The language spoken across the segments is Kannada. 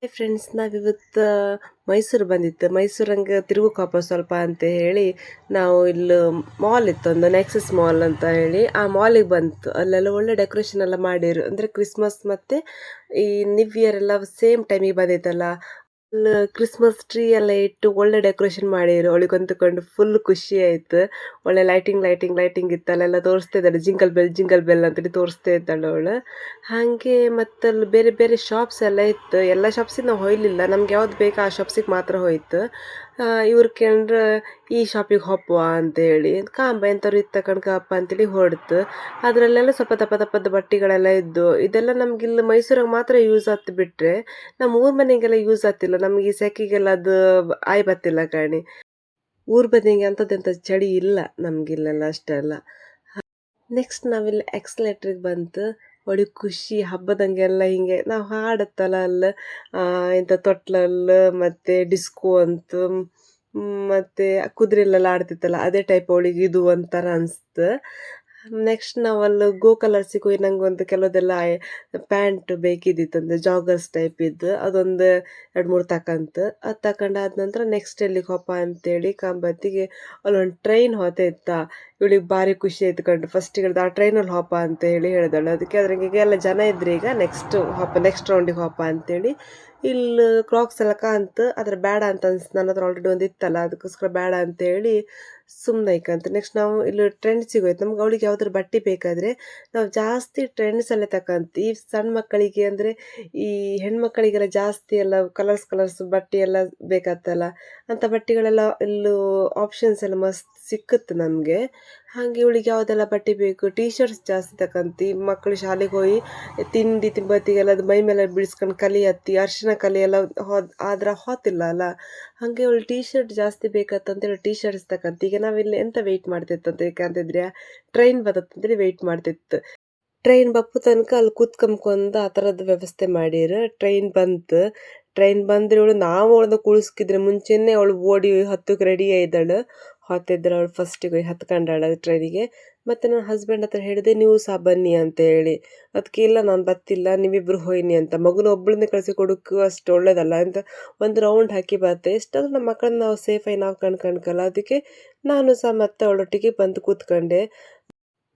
ಹಾಯ್ ಫ್ರೆಂಡ್ಸ್, ನಾವಿವತ್ತು ಮೈಸೂರು ಬಂದಿತ್ತು. ಮೈಸೂರಂಗೆ ತಿರುಗಕ್ಕಪ್ಪ ಸ್ವಲ್ಪ ಅಂತ ಹೇಳಿ ನಾವು ಇಲ್ಲಿ ಮಾಲ್ ಇತ್ತು, ಒಂದು ನೆಕ್ಸಸ್ ಮಾಲ್ ಅಂತ ಹೇಳಿ ಆ ಮಾಲಿಗೆ ಬಂತು. ಅಲ್ಲೆಲ್ಲ ಒಳ್ಳೆ ಡೆಕೋರೇಷನ್ ಎಲ್ಲ ಮಾಡಿರು, ಅಂದರೆ ಕ್ರಿಸ್ಮಸ್ ಮತ್ತು ಈ ನ್ಯೂ ಇಯರ್ ಎಲ್ಲ ಸೇಮ್ ಟೈಮಿಗೆ ಬಂದಿತ್ತಲ್ಲ. ಕ್ರಿಸ್ಮಸ್ ಟ್ರೀ ಎಲ್ಲ ಇಟ್ಟು ಒಳ್ಳೆ ಡೆಕೋರೇಷನ್ ಮಾಡಿರು. ಅವಳಿಗೆ ಅಂತಕೊಂಡು ಫುಲ್ ಖುಷಿ ಆಯ್ತು. ಒಳ್ಳೆ ಲೈಟಿಂಗ್ ಇತ್ತು, ಅಲ್ಲೆಲ್ಲ ತೋರಿಸ್ತಾ ಇದ್ದಾಳೆ ಜಿಂಗಲ್ ಬೆಲ್ ಅಂತೇಳಿ ತೋರಿಸ್ತಾ ಇದ್ದಾಳೆ ಅವಳು. ಹಾಗೆ ಮತ್ತಲ್ಲಿ ಬೇರೆ ಬೇರೆ ಶಾಪ್ಸ್ ಎಲ್ಲ ಇತ್ತು. ಎಲ್ಲ ಶಾಪ್ಸಿಗೆ ನಾವು ಹೋಯ್ಲಿಲ್ಲ, ನಮ್ಗೆ ಯಾವ್ದು ಬೇಕು ಆ ಶಾಪ್ಸಿಗೆ ಮಾತ್ರ ಹೋಯ್ತು. ಇವ್ರು ಕೇಂದ್ರ ಈ ಶಾಪಿಗೆ ಹೋಪುವ ಅಂತೇಳಿ ಕಾಂಬ ಎಂಥವ್ರು ಇತ್ತು ಕಣ್ಕಪ್ಪ ಅಂತೇಳಿ ಹೊಡ್ತು. ಅದರಲ್ಲೆಲ್ಲ ಸ್ವಲ್ಪ ದಪ್ಪದ ಬಟ್ಟೆಗಳೆಲ್ಲ ಇದ್ದು. ಇದೆಲ್ಲ ನಮ್ಗೆ ಇಲ್ಲಿ ಮೈಸೂರಾಗ ಮಾತ್ರ ಯೂಸ್ ಆಗ್ತು, ಬಿಟ್ಟರೆ ನಮ್ಮ ಊರ್ ಮನೆಗೆಲ್ಲ ಯೂಸ್ ಆಗ್ತಿಲ್ಲ. ನಮ್ಗೆ ಈ ಸೆಕೆಗೆಲ್ಲ ಅದು ಆಯ್ ಬತ್ತಿಲ್ಲ ಕಾಣಿ. ಊರ್ ಬದಿಗೆ ಅಂಥದ್ದೆಂಥ ಚಳಿ ಇಲ್ಲ ನಮ್ಗಿಲ್ಲೆಲ್ಲ ಅಷ್ಟೆಲ್ಲ. ನೆಕ್ಸ್ಟ್ ನಾವಿಲ್ಲಿ ಎಕ್ಸ್ಲೇಟ್ರಿಗೆ ಬಂತು. ಒಳ್ಳೆ ಖುಷಿ ಹಬ್ಬದಂಗೆಲ್ಲ ಹಿಂಗೆ ನಾವು ಹಾಡುತ್ತಲ್ಲ ಅಲ್ಲಿ ಇಂಥ ತೊಟ್ಲಲ್ಲಿ ಮತ್ತು ಡಿಸ್ಕೋ ಅಂತು ಮತ್ತು ಕುದುರೆಲೆಲ್ಲ ಆಡ್ತಿತ್ತಲ್ಲ, ಅದೇ ಟೈಪ್ ಅವಳಿಗೆ ಇದು ಒಂಥರ ಅನಿಸ್ತು. ನೆಕ್ಸ್ಟ್ ನಾವಲ್ಲಿ ಗೋ ಕಲರ್ಸಿಗೆ ಹೋಗಿ ನಂಗೆ ಒಂದು ಕೆಲವುದೆಲ್ಲ ಪ್ಯಾಂಟ್ ಬೇಕಿದ್ದಿತ್ತು, ಅಂದರೆ ಜಾಗರ್ಸ್ ಟೈಪ್ ಇದ್ದು ಅದೊಂದು 2-3 ತಕಂತು. ಅದು ತಗೊಂಡಾದ ನಂತರ ನೆಕ್ಸ್ಟ್ ಎಲ್ಲಿಗೆ ಹೋಪ ಅಂತೇಳಿ ಕಾಂಬತ್ತಿಗೆ ಅಲ್ಲೊಂದು ಟ್ರೈನ್ ಹೋಗ್ತಾ. ಇವಳಿಗೆ ಭಾರಿ ಖುಷಿ ಆಯ್ತು ಕಂಡು. ಫಸ್ಟಿಗೆ ಆ ಟ್ರೈನಲ್ಲಿ ಹೋಪ ಅಂತ ಹೇಳಿ ಹೇಳಿದಳು. ಅದಕ್ಕೆ ಅದ್ರಾಗ ಈಗ ಎಲ್ಲ ಜನ ಇದ್ರಿ, ಈಗ ನೆಕ್ಸ್ಟ್ ರೌಂಡಿಗೆ ಹೋಪ ಅಂತೇಳಿ. ಇಲ್ಲಿ ಕ್ರಾಕ್ಸ್ ಎಲ್ಲ ಕಾಂತು, ಅದ್ರ ಬೇಡ ಅಂತ ಅನ್ಸ್ತು. ನನ್ನ ಹತ್ರ ಆಲ್ರೆಡಿ ಒಂದು ಇತ್ತಲ್ಲ, ಅದಕ್ಕೋಸ್ಕರ ಬೇಡ ಅಂತೇಳಿ ಸುಮ್ಮನೆ ಐಕಂತ. ನೆಕ್ಸ್ಟ್ ನಾವು ಇಲ್ಲಿ ಟ್ರೆಂಡ್ಸಿಗೆ ಹೋಯ್ತು. ನಮ್ಗೆ ಅವಳಿಗೆ ಯಾವ್ದಾರು ಬಟ್ಟೆ ಬೇಕಾದರೆ ನಾವು ಜಾಸ್ತಿ ಟ್ರೆಂಡ್ಸಲ್ಲೇ ತಕಂತ. ಈ ಸಣ್ಣ ಮಕ್ಕಳಿಗೆ ಅಂದರೆ ಈ ಹೆಣ್ಮಕ್ಕಳಿಗೆಲ್ಲ ಜಾಸ್ತಿ ಎಲ್ಲ ಕಲರ್ಸ್ ಬಟ್ಟೆ ಎಲ್ಲ ಬೇಕಾಗ್ತಲ್ಲ, ಅಂಥ ಬಟ್ಟೆಗಳೆಲ್ಲ ಇಲ್ಲೂ ಆಪ್ಷನ್ಸ್ ಎಲ್ಲ ಮಸ್ತ್ ಸಿಕ್ಕುತ್ತೆ ನಮಗೆ. ಹಾಗೆ ಇವಳಿಗೆ ಯಾವುದೆಲ್ಲ ಬಟ್ಟೆ ಬೇಕು, ಟೀ ಶರ್ಟ್ಸ್ ಜಾಸ್ತಿ ತಕಂತಿ. ಮಕ್ಕಳು ಶಾಲೆಗೆ ಹೋಗಿ ತಿಂಡಿ ತಿಂಬತ್ತಿಗೆಲ್ಲ ಅದು ಮೈ ಮೇಲೆ ಬಿಡಿಸ್ಕೊಂಡು ಕಲಿಯತ್ತಿ, ಅರ್ಶಿನ ಕಲಿ ಎಲ್ಲ ಆದ್ರೆ ಹೋತಿಲ್ಲ ಅಲ್ಲ. ಹಾಗೆ ಅವಳು ಟೀ ಶರ್ಟ್ ಜಾಸ್ತಿ ಬೇಕಂತೇಳಿ ಟೀ ಶರ್ಟ್ಸ್ ತಕಂತ. ಈಗ ನಾವಿಲ್ಲಿ ಎಂತ ವೆಯ್ಟ್ ಮಾಡ್ತಿತ್ತು ಅಂತ ಯಾಕಂತಿದ್ರೆ ಟ್ರೈನ್ ಬರ್ತಂತೇಳಿ ವೆಯ್ಟ್ ಮಾಡ್ತಿತ್ತು. ಟ್ರೈನ್ ಬಪ್ಪು ತನಕ ಅಲ್ಲಿ ಕೂತ್ಕೊಂಬ್ಕೊಂದು ಆ ಥರದ್ದು ವ್ಯವಸ್ಥೆ ಮಾಡಿರು. ಟ್ರೈನ್ ಬಂದ್ರೆ ಇವಳು ನಾವು ಅವಳನ್ನ ಕುಳಿಸ್ಕಿದ್ರೆ ಮುಂಚೆನೇ ಅವಳು ಓಡಿ ಹತ್ತಕ್ಕೆ ರೆಡಿ ಆಯ್ದಳು. ಹೊತ್ತಿದ್ರೆ ಅವಳು ಫಸ್ಟಿಗೆ ಹೋಗಿ ಹತ್ಕೊಂಡಾಳ ಟ್ರೈನಿಗೆ. ಮತ್ತು ನನ್ನ ಹಸ್ಬೆಂಡ್ ಹತ್ರ ಹೇಳಿದೆ, ನೀವು ಸಹ ಬನ್ನಿ ಅಂತ ಹೇಳಿ. ಅದಕ್ಕೆ ಇಲ್ಲ, ನಾನು ಬತ್ತಿಲ್ಲ, ನೀವಿಬ್ಬರು ಹೋಯ್ನಿ ಅಂತ. ಮಗುನ ಒಬ್ಬಳನ್ನೇ ಕಳಿಸಿ ಕೊಡೋಕ್ಕೂ ಅಷ್ಟು ಒಳ್ಳೇದಲ್ಲ ಅಂತ ಒಂದು ರೌಂಡ್ ಹಾಕಿ ಬರುತ್ತೆ. ಎಷ್ಟಾದ್ರೂ ನಮ್ಮ ಮಕ್ಕಳನ್ನ ನಾವು ಸೇಫಾಗಿ ನಾವು ಕಣ್ಕಲ್ಲ. ಅದಕ್ಕೆ ನಾನು ಸಹ ಮತ್ತೆ ಅವಳೊಟ್ಟಿಗೆ ಬಂದು ಕೂತ್ಕೊಂಡೆ.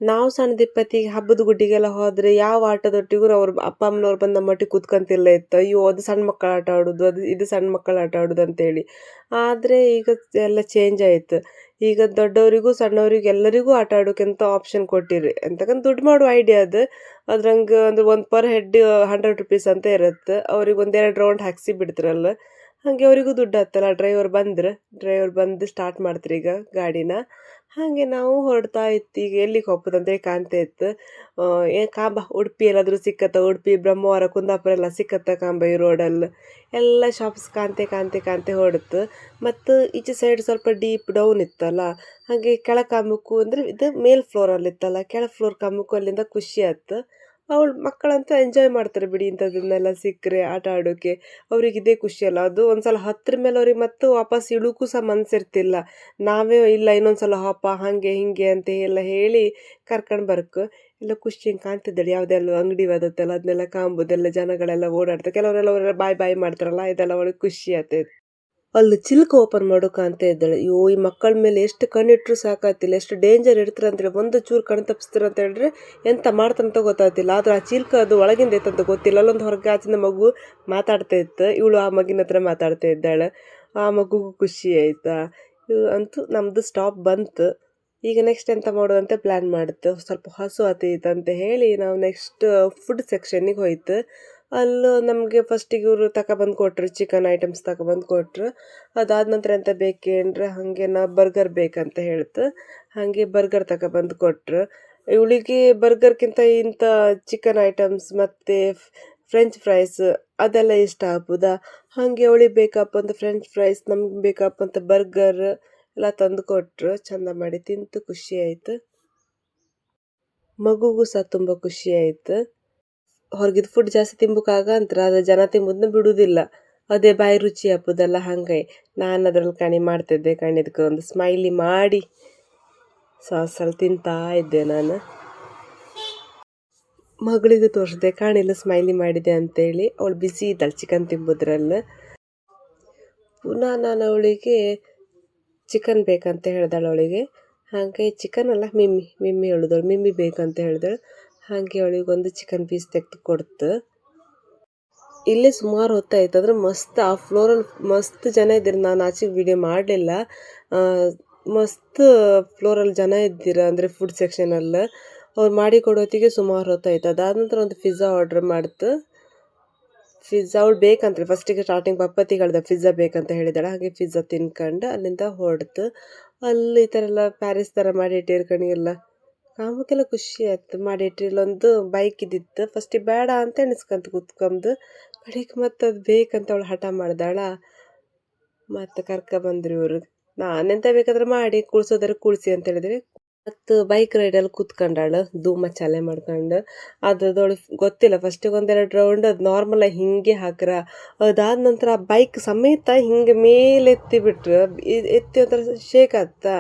ನಾವು ಸಣ್ಣದಿಪ್ಪತ್ತಿಗೆ ಹಬ್ಬದ ಗುಡ್ಡಿಗೆಲ್ಲ ಹೋದರೆ ಯಾವ ಆಟದೊಟ್ಟಿಗೂ ಅವ್ರ ಅಪ್ಪ ಅಮ್ಮನವ್ರು ಬಂದು ನಮ್ಮೊಟ್ಟಿಗೆ ಕೂತ್ಕೊಂತಿಲ್ಲ ಇತ್ತು. ಅಯ್ಯೋ ಅದು ಸಣ್ಣ ಮಕ್ಕಳು ಆಟ ಆಡೋದು, ಇದು ಸಣ್ಣ ಮಕ್ಕಳು ಆಟ ಆಡೋದು ಅಂತೇಳಿ. ಆದರೆ ಈಗ ಎಲ್ಲ ಚೇಂಜ್ ಆಯಿತು. ಈಗ ದೊಡ್ಡವರಿಗೂ ಸಣ್ಣವರಿಗೂ ಎಲ್ಲರಿಗೂ ಆಟ ಆಡೋಕ್ಕೆಂತ ಆಪ್ಷನ್ ಕೊಟ್ಟಿರಿ. ಎಂತಕ್ಕಂತ ದುಡ್ಡು ಮಾಡುವ ಐಡಿಯಾ ಅದು. ಅದ್ರಂಗೆ ಒಂದು ಪರ್ ಹೆಡ್ 100 ರುಪೀಸ್ ಅಂತ ಇರುತ್ತೆ. ಅವ್ರಿಗೆ 1-2 ರೌಂಡ್ ಹಾಕ್ಸಿ ಬಿಡ್ತಾರಲ್ಲ, ಹಾಗೆ ಅವರಿಗೂ ದುಡ್ಡು ಹತ್ತಲ್ಲ. ಡ್ರೈವರ್ ಬಂದು ಸ್ಟಾರ್ಟ್ ಮಾಡ್ತಾರೆ ಈಗ ಗಾಡಿನ. ಹಾಗೆ ನಾವು ಹೊರಡ್ತಾ ಇತ್ತು. ಈಗ ಎಲ್ಲಿಗೆ ಹೋಗ್ಬೋದಂತೇಳಿ ಕಾಣ್ತಾ ಇತ್ತು. ಕಾಂಬ ಉಡುಪಿ ಎಲ್ಲಾದರೂ ಸಿಕ್ಕತ್ತ, ಉಡುಪಿ ಬ್ರಹ್ಮವರ ಕುಂದಾಪುರ ಎಲ್ಲ ಸಿಕ್ಕತ್ತ ಕಾಂಬ ಈ ರೋಡಲ್ಲಿ. ಎಲ್ಲ ಶಾಪ್ಸ್ ಕಾಂತೆ ಹೊರಡ್ತು. ಮತ್ತು ಈಚೆ ಸೈಡ್ ಸ್ವಲ್ಪ ಡೀಪ್ ಡೌನ್ ಇತ್ತಲ್ಲ, ಹಾಗೆ ಕೆಳ ಕಾಂಬಕ್ಕೂ ಅಂದರೆ ಇದು ಮೇಲ್ ಫ್ಲೋರಲ್ಲಿ ಇತ್ತಲ್ಲ, ಕೆಳ ಫ್ಲೋರ್ ಕಾಂಬಕ್ಕೂ ಅಲ್ಲಿಂದ ಖುಷಿ ಆಯ್ತು. ಅವಳು ಮಕ್ಕಳಂತೂ ಎಂಜಾಯ್ ಮಾಡ್ತಾರೆ ಬಿಡಿ, ಇಂಥದ್ದನ್ನೆಲ್ಲ ಸಿಕ್ಕರೆ ಆಟ ಆಡೋಕ್ಕೆ ಅವ್ರಿಗೆ ಇದೇ ಖುಷಿಯಲ್ಲ. ಅದು ಒಂದು ಸಲ ಹತ್ರ ಮೇಲೆ ಅವ್ರಿಗೆ ಮತ್ತು ವಾಪಸ್ ಇಳೋಕ್ಕೂ ಸಹ ಮನಸ್ಸಿರ್ತಿಲ್ಲ. ನಾವೇ ಇಲ್ಲ ಇನ್ನೊಂದು ಸಲ ಹಪ್ಪ ಹಾಗೆ ಹಿಂಗೆ ಅಂತ ಎಲ್ಲ ಹೇಳಿ ಕರ್ಕೊಂಡು ಬರಕ್ಕೆ ಎಲ್ಲ ಖುಷಿ ಹಿಂಗೆ ಕಾಣ್ತಿದ್ದಾಳೆ. ಯಾವುದೆಲ್ಲ ಅಂಗಡಿ ಬದತ್ತಲ್ಲ ಅದನ್ನೆಲ್ಲ ಕಾಂಬೋದೆಲ್ಲ ಜನಗಳೆಲ್ಲ ಓಡಾಡ್ತಾರೆ. ಅವರೆಲ್ಲ ಬಾಯ್ ಮಾಡ್ತಾರಲ್ಲ, ಇದೆಲ್ಲ ಅವಳಿಗೆ ಖುಷಿ ಆಗ್ತೈತೆ. ಅಲ್ಲಿ ಚಿಲ್ಕ ಓಪನ್ ಮಾಡೋಕೆ ಅಂತ ಇದ್ದಾಳೆ. ಅಯ್ಯೋ, ಈ ಮಕ್ಕಳ ಮೇಲೆ ಎಷ್ಟು ಕಣ್ಣಿಟ್ರು ಸಾಕಾತಿಲ್ಲ, ಎಷ್ಟು ಡೇಂಜರ್ ಇರ್ತಾರೆ ಅಂತೇಳಿ. ಒಂದು ಚೂರು ಕಣ್ಣು ತಪ್ಪಿಸ್ತಾರೆ ಅಂತ ಹೇಳಿದ್ರೆ ಎಂತ ಮಾಡ್ತಂತ ಗೊತ್ತಾಗ್ತಿಲ್ಲ. ಆದ್ರೆ ಆ ಚಿಲ್ಕ ಅದು ಒಳಗಿಂದ ಐತಂತ ಗೊತ್ತಿಲ್ಲ. ಅಲ್ಲೊಂದು ಹೊರಗೆ ಆಚಿನ ಮಗು ಮಾತಾಡ್ತಾ ಇತ್ತು, ಇವಳು ಆ ಮಗಿನ ಹತ್ರ ಮಾತಾಡ್ತಾ ಇದ್ದಾಳೆ. ಆ ಮಗುಗೂ ಖುಷಿ ಆಯ್ತಾ. ಅಂತೂ ನಮ್ಮದು ಸ್ಟಾಪ್ ಬಂತು. ಈಗ ನೆಕ್ಸ್ಟ್ ಎಂತ ಮಾಡೋದಂತ ಪ್ಲ್ಯಾನ್ ಮಾಡುತ್ತೆ. ಸ್ವಲ್ಪ ಹಸು ಆತೈತಂತ ಹೇಳಿ ನಾವು ನೆಕ್ಸ್ಟ್ ಫುಡ್ ಸೆಕ್ಷನ್ನಿಗೆ ಹೋಯ್ತು. ಅಲ್ಲೂ ನಮಗೆ ಫಸ್ಟಿಗೆ ಇವರು ತಗೊಬಂದು ಕೊಟ್ಟರು, ಚಿಕನ್ ಐಟಮ್ಸ್ ತಗೊಬಂದು ಕೊಟ್ಟರು. ಅದಾದ ನಂತರ ಎಂತ ಬೇಕೇನ್ರೆ ಹಾಗೆ ನಾ ಬರ್ಗರ್ ಬೇಕಂತ ಹೇಳ್ತು. ಹಾಗೆ ಬರ್ಗರ್ ತಗೊಬಂದು ಕೊಟ್ಟರು. ಇವಳಿಗೆ ಬರ್ಗರ್ಗಿಂತ ಇಂಥ ಚಿಕನ್ ಐಟಮ್ಸ್ ಮತ್ತು ಫ್ರೆಂಚ್ ಫ್ರೈಸ್ ಅದೆಲ್ಲ ಇಷ್ಟ ಆಗ್ಬೋದಾ. ಹಾಗೆ ಅವಳಿಗೆ ಬೇಕಪ್ಪ ಅಂತ ಫ್ರೆಂಚ್ ಫ್ರೈಸ್, ನಮ್ಗೆ ಬೇಕಪ್ಪ ಅಂತ ಬರ್ಗರ್ ಎಲ್ಲ ತಂದು ಕೊಟ್ಟರು. ಚೆಂದ ಮಾಡಿ ತಿಂತು ಖುಷಿ ಆಯಿತು. ಮಗುಗೂ ಸಹ ತುಂಬ ಖುಷಿ ಆಯಿತು. ಹೊರಗಿದ ಫುಡ್ ಜಾಸ್ತಿ ತಿನ್ಬೇಕಾಗ ಅಂತಾರೆ, ಆದರೆ ಜನ ತಿಂಬುದನ್ನ ಬಿಡುವುದಿಲ್ಲ. ಅದೇ ಬಾಯಿ ರುಚಿ ಹಾಕೋದಲ್ಲ. ಹಾಗೆ ನಾನು ಅದ್ರಲ್ಲಿ ಕಣಿ ಮಾಡ್ತಿದ್ದೆ. ಕಣಿದಕ್ಕೆ ಒಂದು ಸ್ಮೈಲಿ ಮಾಡಿ ಸಾಸಲ್ಲಿ ತಿಂತಾ ಇದ್ದೆ ನಾನು. ಮಗಳಿಗೆ ತೋರಿಸಿದೆ, ಕಾಣಿಲ್ಲ ಸ್ಮೈಲಿ ಮಾಡಿದೆ ಅಂತೇಳಿ. ಅವಳು ಬಿಸಿ ಇದ್ದಾಳೆ ಚಿಕನ್ ತಿಂಬುದ್ರಲ್ಲಿ. ಪುನಃ ನಾನು ಅವಳಿಗೆ ಚಿಕನ್ ಬೇಕಂತ ಹೇಳ್ದಾಳೆ ಅವಳಿಗೆ. ಹಾಗೆ ಚಿಕನ್ ಅಲ್ಲ, ಮಿಮ್ಮಿ ಹೇಳಿದಳು, ಮಿಮ್ಮಿ ಬೇಕಂತ ಹೇಳಿದಳು. ಹಾಗೆ ಅವಳಿಗೆ ಒಂದು ಚಿಕನ್ ಪೀಸ್ ತೆಗೆದು ಕೊಡ್ತು. ಇಲ್ಲೇ ಸುಮಾರು ಹೊತ್ತಾಯ್ತು. ಆದರೆ ಮಸ್ತ್ ಆ ಫ್ಲೋರಲ್ಲಿ ಮಸ್ತ್ ಜನ ಇದ್ದೀರ. ನಾನು ಆಚೆಗೆ ವಿಡಿಯೋ ಮಾಡಲಿಲ್ಲ. ಮಸ್ತ್ ಫ್ಲೋರಲ್ಲಿ ಜನ ಇದ್ದೀರ, ಅಂದರೆ ಫುಡ್ ಸೆಕ್ಷನಲ್ಲಿ. ಅವ್ರು ಮಾಡಿ ಕೊಡೋತ್ತಿಗೆ ಸುಮಾರು ಹೊತ್ತಾಯ್ತು. ಅದಾದ ನಂತರ ಒಂದು ಪಿಜ್ಜಾ ಆರ್ಡ್ರ್ ಮಾಡ್ತು. ಪಿಜ್ಜಾ ಅವಳು ಬೇಕಂತೇಳಿ ಫಸ್ಟಿಗೆ ಸ್ಟಾರ್ಟಿಂಗ್ ಪಪ್ಪತ್ತಿಗೆ ಹೇಳ್ದೆ ಪಿಜ್ಜಾ ಬೇಕಂತ ಹೇಳಿದಾಳೆ. ಹಾಗೆ ಪಿಜ್ಜಾ ತಿನ್ಕೊಂಡು ಅಲ್ಲಿಂದ ಹೊಡ್ತು. ಅಲ್ಲಿ ಈ ಥರ ಎಲ್ಲ ಪ್ಯಾರಿಸ್ ಥರ ಮಾಡಿ ಇಟ್ಟಿರ್ಕಣಿಗೆಲ್ಲ ಕಾಮಕ್ಕೆಲ್ಲ ಖುಷಿ ಆಯ್ತು. ಮಾಡಿ ಇಟ್ಟಿಲ್ಲೊಂದು ಬೈಕ್ ಇದ್ದಿತ್ತು. ಫಸ್ಟಿಗೆ ಬೇಡ ಅಂತ ಎಣಿಸ್ಕೊಂತ ಕೂತ್ಕೊಂಡು ಕಡೆಗೆ ಮತ್ತೆ ಅದು ಬೇಕಂತ ಅವಳು ಹಠ ಮಾಡ್ದಾಳ. ಮತ್ತು ಬಂದ್ರು ಇವರು. ನಾನೆಂತ ಬೇಕಾದ್ರೆ ಮಾಡಿ ಕುಳ್ಸೋದಾರೆ ಕುಳ್ಸಿ ಅಂತ ಹೇಳಿದ್ರೆ, ಮತ್ತು ಬೈಕ್ ರೈಡಲ್ಲಿ ಕೂತ್ಕೊಂಡಾಳು ಧೂಮ ಚಾಲೆ ಮಾಡ್ಕೊಂಡು. ಅದ್ರದೊಳಗೆ ಗೊತ್ತಿಲ್ಲ, ಫಸ್ಟಿಗೆ ಒಂದೆರಡು ರೌಂಡ್ ಅದು ನಾರ್ಮಲಾಗಿ ಹಿಂಗೆ ಹಾಕ್ರ. ಅದಾದ ನಂತರ ಆ ಬೈಕ್ ಸಮೇತ ಹಿಂಗೆ ಮೇಲೆ ಎತ್ತಿಬಿಟ್ರು. ಎತ್ತಿ ಒಂಥರ ಶೇಕ್ ಆಗ್ತಾ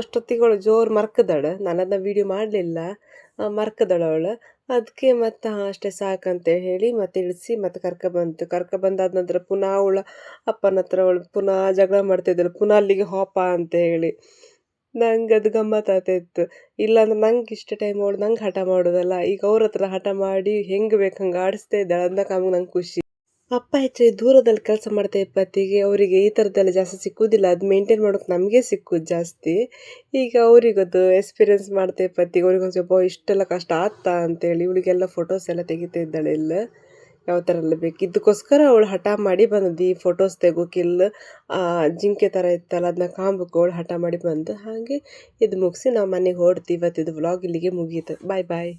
ಅಷ್ಟೊತ್ತಿಗೆ ಅವಳು ಜೋರು ಮರ್ಕದಾಳು. ನಾನು ಅದನ್ನ ವೀಡಿಯೋ ಮಾಡಲಿಲ್ಲ. ಮರ್ಕದಾಳು ಅವಳು. ಅದಕ್ಕೆ ಮತ್ತು ಅಷ್ಟೇ ಸಾಕಂತ ಹೇಳಿ ಮತ್ತೆ ಇಳಿಸಿ ಮತ್ತೆ ಕರ್ಕೊಬಂದಾದ ನಂತರ ಪುನಃ ಅವಳ ಅಪ್ಪನ ಹತ್ರ ಅವಳು ಪುನಃ ಜಗಳ ಮಾಡ್ತಿದ್ದಳು, ಪುನಃ ಅಲ್ಲಿಗೆ ಹೋಪ ಅಂತ ಹೇಳಿ. ನಂಗೆ ಅದು ಗಮ್ಮತ್ತಾಗ್ತಾಯಿತ್ತು. ಇಲ್ಲಾಂದ್ರೆ ನಂಗೆ ಇಷ್ಟ ಟೈಮ್ ಅವಳು ನಂಗೆ ಹಠ ಮಾಡೋದಲ್ಲ. ಈಗ ಅವ್ರ ಹತ್ರ ಹಠ ಮಾಡಿ ಹೆಂಗೆ ಬೇಕು ಹಂಗೆ ಆಡಿಸ್ತಾ ಇದ್ದಾಳೆ. ಅದನ್ನ ನಂಗೆ ಖುಷಿ. ಅಪ್ಪ ಹೆಚ್ಚಾಗಿ ದೂರದಲ್ಲಿ ಕೆಲಸ ಮಾಡ್ತಾ ಇಪ್ಪತ್ತಿಗೆ ಅವರಿಗೆ ಈ ಥರದ್ದೆಲ್ಲ ಜಾಸ್ತಿ ಸಿಕ್ಕುವುದಿಲ್ಲ. ಅದು ಮೇಂಟೈನ್ ಮಾಡೋಕೆ ನಮಗೆ ಸಿಕ್ಕುದು ಜಾಸ್ತಿ. ಈಗ ಅವರಿಗದು ಎಕ್ಸ್ಪೀರಿಯೆನ್ಸ್ ಮಾಡ್ತಾ ಇಪ್ಪತ್ತಿಗೆ ಅವ್ರಿಗೊಂದು ಸ್ವಲ್ಪ ಇಷ್ಟೆಲ್ಲ ಕಷ್ಟ ಆಗ್ತಾ ಅಂತೇಳಿ ಇವಳಿಗೆಲ್ಲ ಫೋಟೋಸ್ ಎಲ್ಲ ತೆಗಿತಾ ಇದ್ದಾಳೆ ಇಲ್ಲ, ಯಾವ ಥರ ಎಲ್ಲ ಬೇಕು. ಇದಕ್ಕೋಸ್ಕರ ಅವಳು ಹಠ ಮಾಡಿ ಬಂದದ್ದು ಈ ಫೋಟೋಸ್ ತೆಗೋಕಿಲ್ಲ. ಜಿಂಕೆ ಥರ ಇತ್ತಲ್ಲ ಅದನ್ನ ಕಾಂಬಕ್ಕೆ ಅವಳು ಹಠ ಮಾಡಿ ಬಂದು. ಹಾಗೆ ಇದು ಮುಗಿಸಿ ನಾವು ಮನೆಗೆ ಹೊಡ್ತೀವಿ. ಇವತ್ತಿದು ವ್ಲಾಗ್ ಇಲ್ಲಿಗೆ ಮುಗೀತು. ಬಾಯ್ ಬಾಯ್.